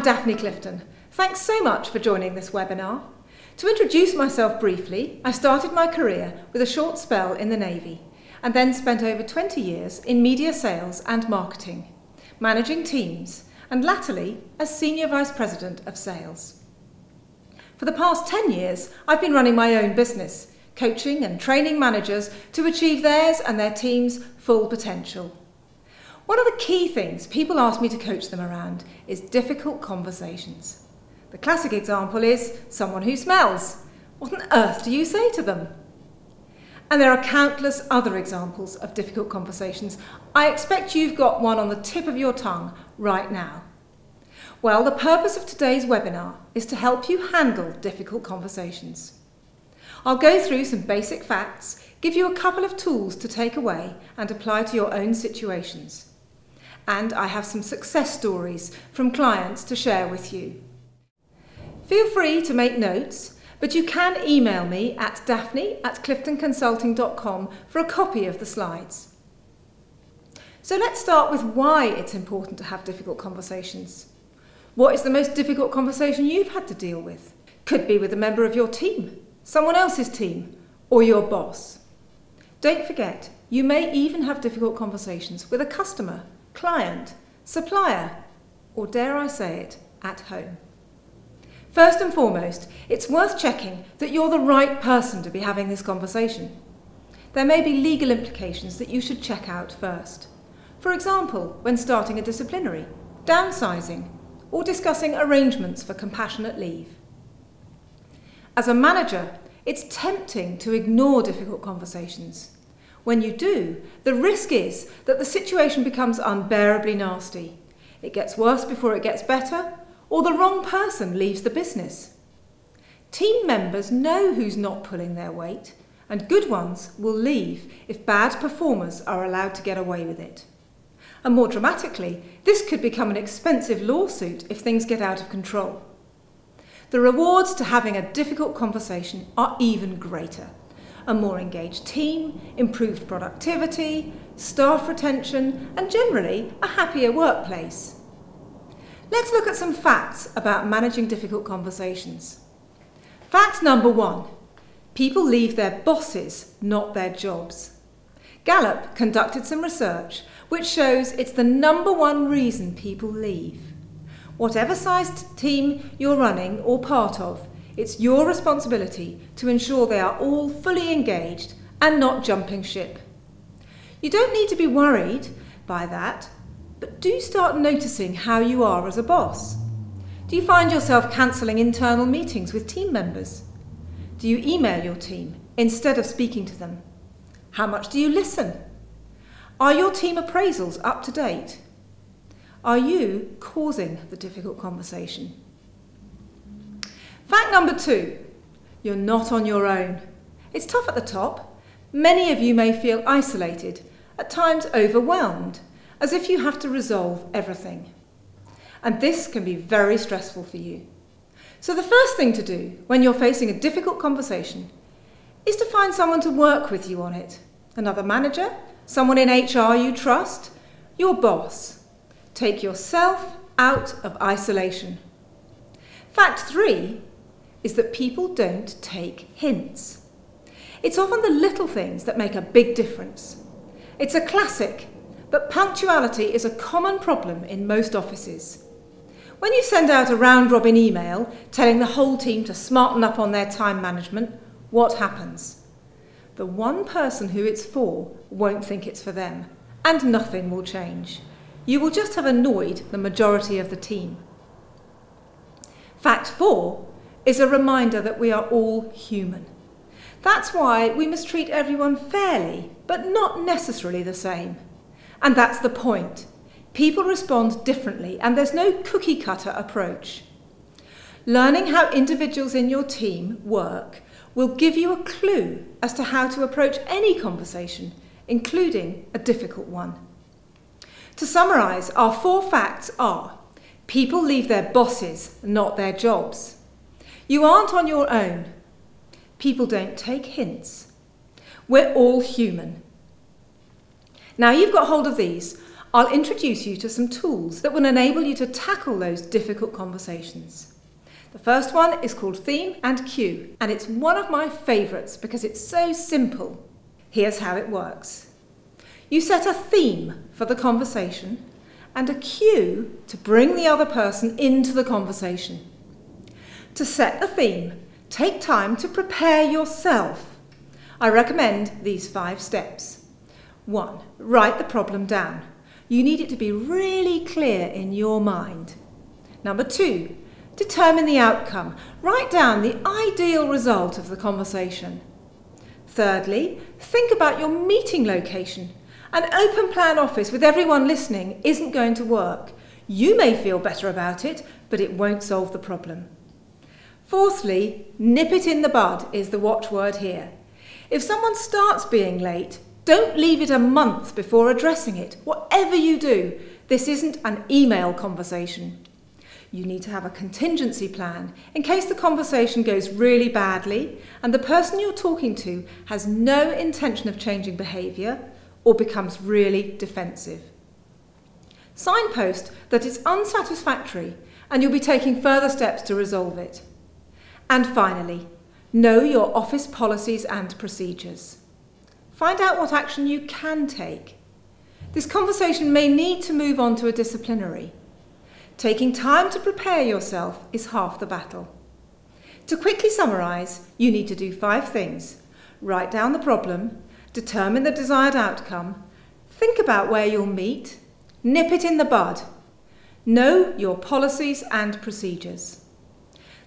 Daphne Clifton. Thanks so much for joining this webinar. To introduce myself briefly, I started my career with a short spell in the Navy and then spent over 20 years in media sales and marketing, managing teams, and latterly as Senior Vice President of Sales. For the past 10 years, I've been running my own business, coaching and training managers to achieve theirs and their team's full potential. One of the key things people ask me to coach them around is difficult conversations. The classic example is someone who smells. What on earth do you say to them? And there are countless other examples of difficult conversations. I expect you've got one on the tip of your tongue right now. Well, the purpose of today's webinar is to help you handle difficult conversations. I'll go through some basic facts, give you a couple of tools to take away and apply to your own situations. And I have some success stories from clients to share with you. Feel free to make notes, but you can email me at daphne@cliftonconsulting.com for a copy of the slides. So let's start with why it's important to have difficult conversations. What is the most difficult conversation you've had to deal with? Could be with a member of your team, someone else's team, or your boss. Don't forget, you may even have difficult conversations with a customer, client, supplier, or dare I say it, at home. First and foremost, it's worth checking that you're the right person to be having this conversation. There may be legal implications that you should check out first. For example, when starting a disciplinary, downsizing, or discussing arrangements for compassionate leave. As a manager, it's tempting to ignore difficult conversations. When you do, the risk is that the situation becomes unbearably nasty. It gets worse before it gets better, or the wrong person leaves the business. Team members know who's not pulling their weight, and good ones will leave if bad performers are allowed to get away with it. And more dramatically, this could become an expensive lawsuit if things get out of control. The rewards to having a difficult conversation are even greater. A more engaged team, improved productivity, staff retention, and generally a happier workplace. Let's look at some facts about managing difficult conversations. Fact number 1, people leave their bosses, not their jobs. Gallup conducted some research which shows it's the #1 reason people leave. Whatever sized team you're running or part of, it's your responsibility to ensure they are all fully engaged and not jumping ship. You don't need to be worried by that, but do start noticing how you are as a boss. Do you find yourself cancelling internal meetings with team members? Do you email your team instead of speaking to them? How much do you listen? Are your team appraisals up to date? Are you causing the difficult conversation? Fact number 2, you're not on your own. It's tough at the top. Many of you may feel isolated, at times overwhelmed, as if you have to resolve everything. And this can be very stressful for you. So the first thing to do when you're facing a difficult conversation is to find someone to work with you on it. Another manager, someone in HR you trust, your boss. Take yourself out of isolation. Fact 3 is that people don't take hints. It's often the little things that make a big difference. It's a classic, but punctuality is a common problem in most offices. When you send out a round-robin email telling the whole team to smarten up on their time management, what happens? The one person who it's for won't think it's for them, and nothing will change. You will just have annoyed the majority of the team. Fact 4 is a reminder that we are all human. That's why we must treat everyone fairly, but not necessarily the same. And that's the point. People respond differently, and there's no cookie-cutter approach. Learning how individuals in your team work will give you a clue as to how to approach any conversation, including a difficult one. To summarise, our 4 facts are: people leave their bosses, not their jobs. You aren't on your own. People don't take hints. We're all human. Now you've got hold of these, I'll introduce you to some tools that will enable you to tackle those difficult conversations. The first one is called Theme and Cue, and it's one of my favourites because it's so simple. Here's how it works. You set a theme for the conversation and a cue to bring the other person into the conversation. To set the theme, take time to prepare yourself. I recommend these 5 steps. 1. Write the problem down. You need it to be really clear in your mind. Number 2. Determine the outcome. Write down the ideal result of the conversation. Thirdly, think about your meeting location. An open plan office with everyone listening isn't going to work. You may feel better about it, but it won't solve the problem. Fourthly, nip it in the bud is the watchword here. If someone starts being late, don't leave it a month before addressing it. Whatever you do, this isn't an email conversation. You need to have a contingency plan in case the conversation goes really badly and the person you're talking to has no intention of changing behaviour or becomes really defensive. Signpost that it's unsatisfactory and you'll be taking further steps to resolve it. And finally, know your office policies and procedures. Find out what action you can take. This conversation may need to move on to a disciplinary. Taking time to prepare yourself is half the battle. To quickly summarise, you need to do 5 things. Write down the problem, determine the desired outcome, think about where you'll meet, nip it in the bud. Know your policies and procedures.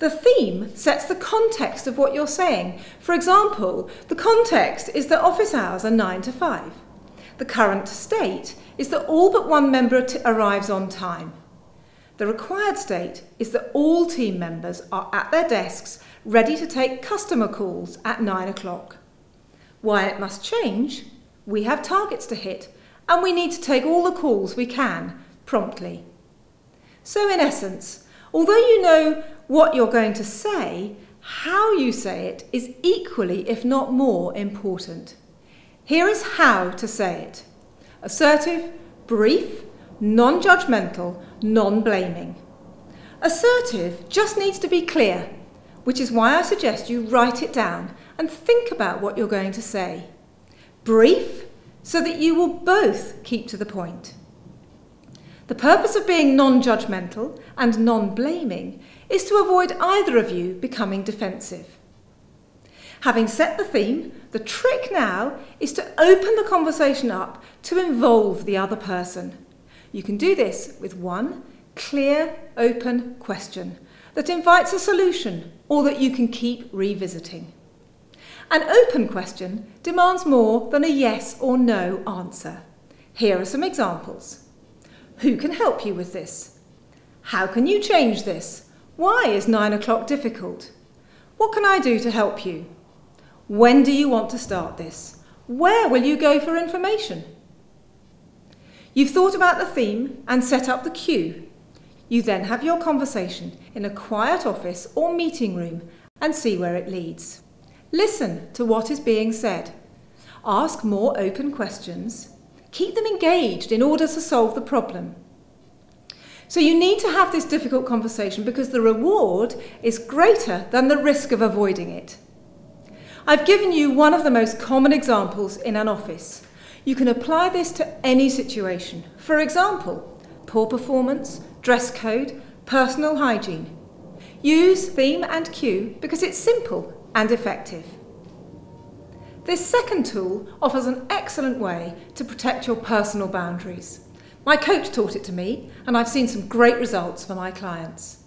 The theme sets the context of what you're saying. For example, the context is that office hours are 9 to 5. The current state is that all but one member arrives on time. The required state is that all team members are at their desks ready to take customer calls at 9 o'clock. Why it must change? We have targets to hit and we need to take all the calls we can promptly. So in essence, although you know what you're going to say, how you say it is equally, if not more, important. Here is how to say it. Assertive, brief, non-judgmental, non-blaming. Assertive just needs to be clear, which is why I suggest you write it down and think about what you're going to say. Brief, so that you will both keep to the point. The purpose of being non-judgmental and non-blaming is to avoid either of you becoming defensive. Having set the theme, the trick now is to open the conversation up to involve the other person. You can do this with one clear, open question that invites a solution or that you can keep revisiting. An open question demands more than a yes or no answer. Here are some examples. Who can help you with this? How can you change this? Why is 9 o'clock difficult? What can I do to help you? When do you want to start this? Where will you go for information? You've thought about the theme and set up the cue. You then have your conversation in a quiet office or meeting room and see where it leads. Listen to what is being said. Ask more open questions. Keep them engaged in order to solve the problem. So you need to have this difficult conversation because the reward is greater than the risk of avoiding it. I've given you one of the most common examples in an office. You can apply this to any situation. For example, poor performance, dress code, personal hygiene. Use theme and cue because it's simple and effective. This second tool offers an excellent way to protect your personal boundaries. My coach taught it to me, and I've seen some great results for my clients.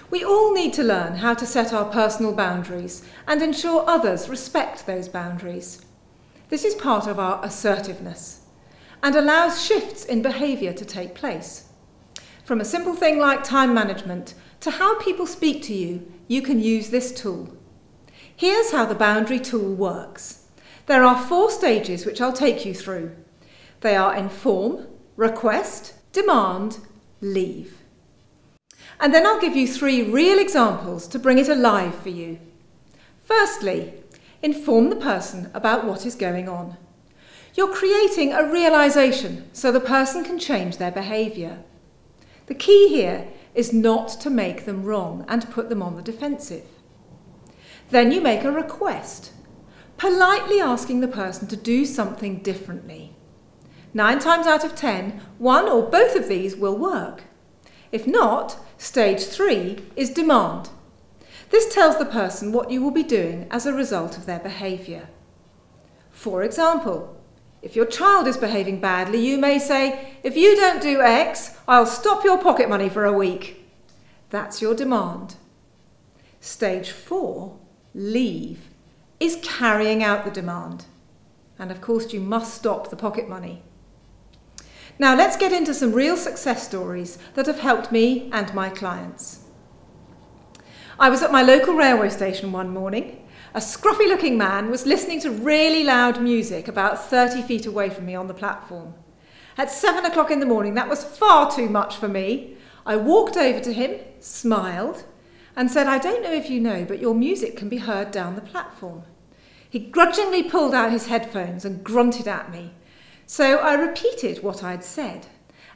We all need to learn how to set our personal boundaries and ensure others respect those boundaries. This is part of our assertiveness and allows shifts in behaviour to take place. From a simple thing like time management to how people speak to you, you can use this tool. Here's how the boundary tool works. There are 4 stages which I'll take you through. They are inform, request, demand, leave. And then I'll give you 3 real examples to bring it alive for you. Firstly, inform the person about what is going on. You're creating a realisation so the person can change their behaviour. The key here is not to make them wrong and put them on the defensive. Then you make a request, politely asking the person to do something differently. 9 times out of 10, one or both of these will work. If not, stage 3 is demand. This tells the person what you will be doing as a result of their behaviour. For example, if your child is behaving badly, you may say, "If you don't do X, I'll stop your pocket money for a week." That's your demand. Stage 4, leave, is carrying out the demand. And of course, you must stop the pocket money. Now let's get into some real success stories that have helped me and my clients. I was at my local railway station one morning. A scruffy looking man was listening to really loud music about 30 feet away from me on the platform. At 7 o'clock in the morning, that was far too much for me. I walked over to him, smiled, and said, "I don't know if you know, but your music can be heard down the platform." He grudgingly pulled out his headphones and grunted at me. So I repeated what I'd said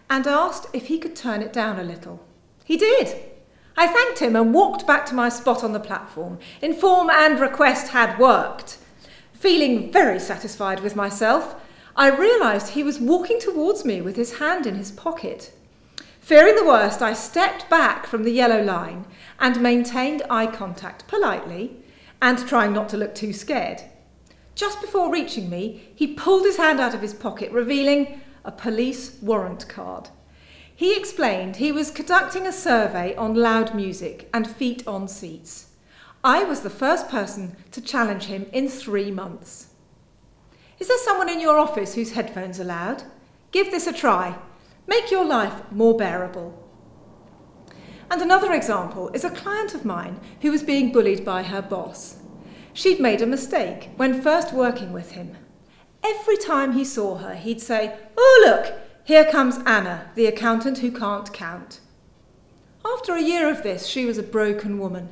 and asked if he could turn it down a little. He did. I thanked him and walked back to my spot on the platform. Inform and request had worked. Feeling very satisfied with myself, I realised he was walking towards me with his hand in his pocket. Fearing the worst, I stepped back from the yellow line and maintained eye contact politely and trying not to look too scared. Just before reaching me, he pulled his hand out of his pocket, revealing a police warrant card. He explained he was conducting a survey on loud music and feet on seats. I was the first person to challenge him in 3 months. Is there someone in your office whose headphones are loud? Give this a try. Make your life more bearable. And another example is a client of mine who was being bullied by her boss. She'd made a mistake when first working with him. Every time he saw her, he'd say, "Oh, look, here comes Anna, the accountant who can't count." After a year of this, she was a broken woman.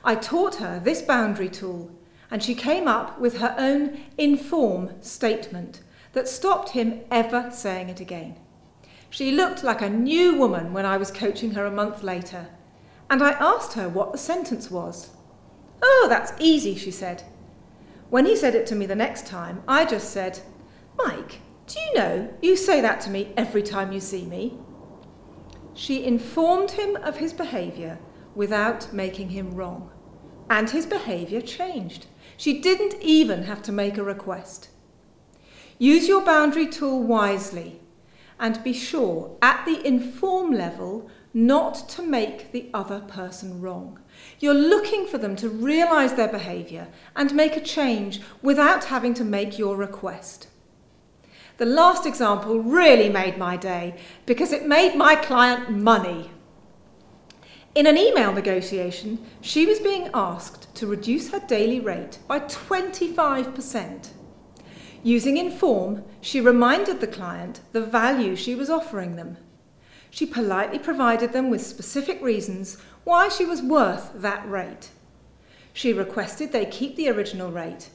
I taught her this boundary tool, and she came up with her own inform statement that stopped him ever saying it again. She looked like a new woman when I was coaching her a month later, and I asked her what the sentence was. "Oh, that's easy," she said. When he said it to me the next time, I just said, "Mike, do you know you say that to me every time you see me?" She informed him of his behaviour without making him wrong, and his behaviour changed. She didn't even have to make a request. Use your boundary tool wisely and be sure at the inform level not to make the other person wrong. You're looking for them to realise their behaviour and make a change without having to make your request. The last example really made my day because it made my client money. In an email negotiation, she was being asked to reduce her daily rate by 25%. Using Inform, she reminded the client the value she was offering them. She politely provided them with specific reasons why she was worth that rate. She requested they keep the original rate.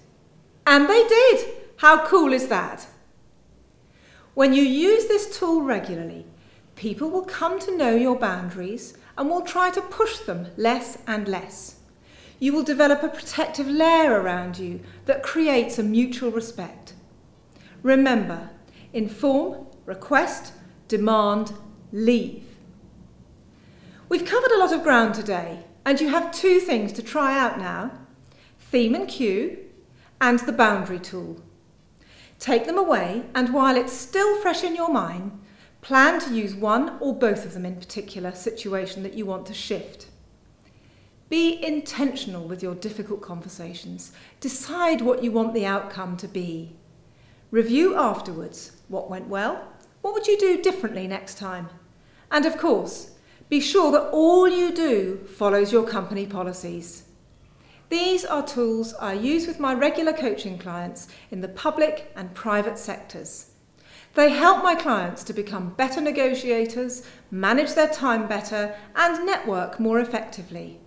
And they did! How cool is that? When you use this tool regularly, people will come to know your boundaries and will try to push them less and less. You will develop a protective layer around you that creates a mutual respect. Remember, inform, request, demand, leave. We've covered a lot of ground today, and you have 2 things to try out now: theme and cue, and the boundary tool. Take them away, and while it's still fresh in your mind, plan to use one or both of them in a particular situation that you want to shift. Be intentional with your difficult conversations. Decide what you want the outcome to be. Review afterwards. What went well? What would you do differently next time? And of course, be sure that all you do follows your company policies. These are tools I use with my regular coaching clients in the public and private sectors. They help my clients to become better negotiators, manage their time better, and network more effectively.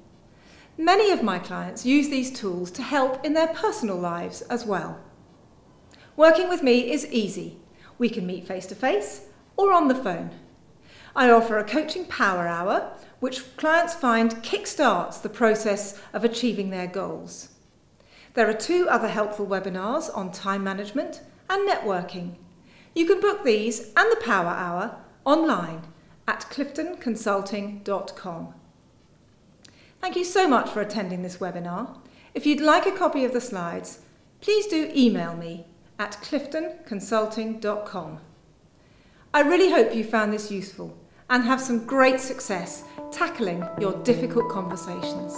Many of my clients use these tools to help in their personal lives as well. Working with me is easy. We can meet face-to-face or on the phone. I offer a coaching power hour, which clients find kickstarts the process of achieving their goals. There are 2 other helpful webinars on time management and networking. You can book these and the power hour online at cliftonconsulting.com. Thank you so much for attending this webinar. If you'd like a copy of the slides, please do email me at cliftonconsulting.com. I really hope you found this useful and have some great success tackling your difficult conversations.